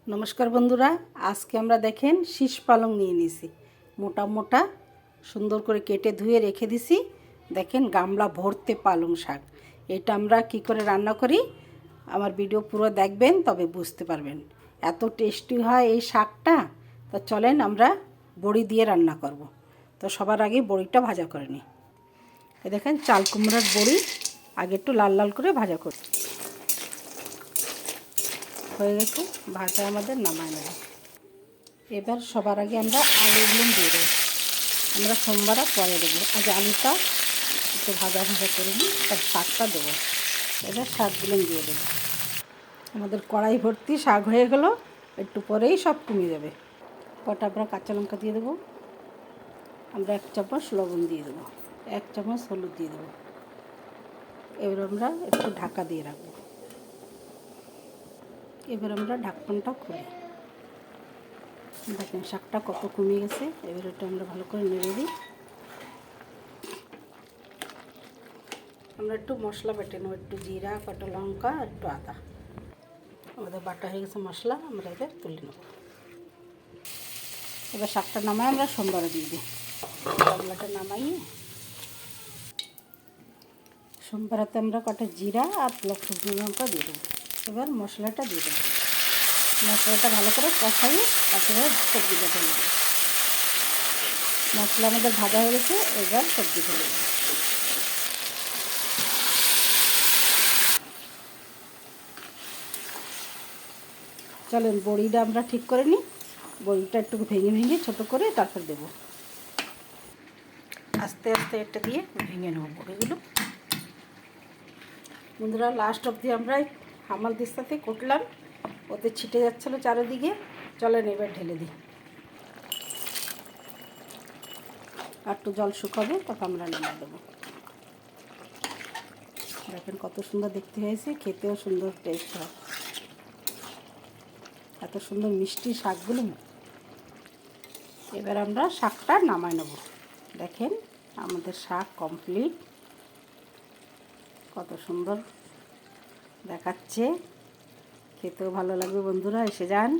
নমস্কার বন্ধুরা, আজকে আমরা দেখেন শীষ পালং নিয়ে নিয়েছি। মোটা মোটা সুন্দর করে কেটে ধুয়ে রেখে দিছি। দেখেন গামলা ভরতে পালং শাক। এটা আমরা কি করে রান্না করি আমার ভিডিও পুরো দেখবেন, তবে বুঝতে পারবেন এত টেস্টি হয় এই শাকটা। তো চলেন আমরা বড়ি দিয়ে রান্না করব। তো সবার আগে বড়িটা ভাজা করে নিই। এ দেখেন চাল কুমড়ার বড়ি আগে একটু লাল লাল করে ভাজা করি। হয়ে গেছে ভাজা, আমাদের নামায় নেব। এবার সবার আগে আমরা আলুগুলো দিয়ে দেবো। আমরা সোমবার পরে দেবো। আগে আলুটা একটু ভাজা ভাজা করে নিই, তার শাকটা দেবো। এবার শাকগুলো দিয়ে দেবো। আমাদের কড়াই ভর্তি শাক হয়ে গেল, একটু পরেই সব কমে যাবে। কটা আমরা কাঁচা লঙ্কা দিয়ে দেবো। আমরা 1 চামচ লবণ দিয়ে দেবো, 1 চামচ হলুদ দিয়ে দেবো। এবার আমরা একটু ঢাকা দিয়ে রাখবো। এবার আমরা ঢাকনটা খুলি। দেখেন শাকটা কত কমে গেছে। এবার এটা আমরা ভালো করে নেড়ে দিই। আমরা একটু মশলা বেটে নেব, একটু জিরা, কাঁচা লঙ্কা, একটু আদা। আমাদের বাটা হয়ে গেছে মশলা, আমরা এবার তুলে নেব। এবার শাকটা নামাই আমরা সোমবারে দিয়ে দিই। গামলাটা নামাইয়ে সোমবারাতে আমরা কটা জিরা আর শুকনো লঙ্কা দিয়ে দেবো। এবার মশলাটা দিয়ে দেবো। মশলাটা ভালো করে কষাইয়ে তারপরে সবজিটা ঢেলে দেবো। মশলা আমাদের ভাজা হয়ে গেছে, এবার সবজি ঢেলে দেবো। চলেন বড়িটা আমরা ঠিক করে নিই। বড়িটা একটু ভেঙে ভেঙে ছোটো করে তারপর দেবো। আস্তে আস্তে এটা দিয়ে ভেঙে নেবো বড়িগুলো। বন্ধুরা লাস্ট অবধি আমরা হামাল দিস্তাতে কুটলাম, ওতে ছিটে যাচ্ছিলো চারিদিকে। চলেন এবার ঢেলে দিই। আর একটু জল শুকাবে, তখন আমরা নামিয়ে দেবো। দেখেন কত সুন্দর দেখতে হয়েছে, খেতেও সুন্দর টেস্ট হয়। এত সুন্দর মিষ্টি শাকগুলো। এবার আমরা শাকটা নামাই নেব। দেখেন আমাদের শাক কমপ্লিট, কত সুন্দর দেখাচ্ছে। খেতেও ভালো লাগবে। বন্ধুরা এসে যান।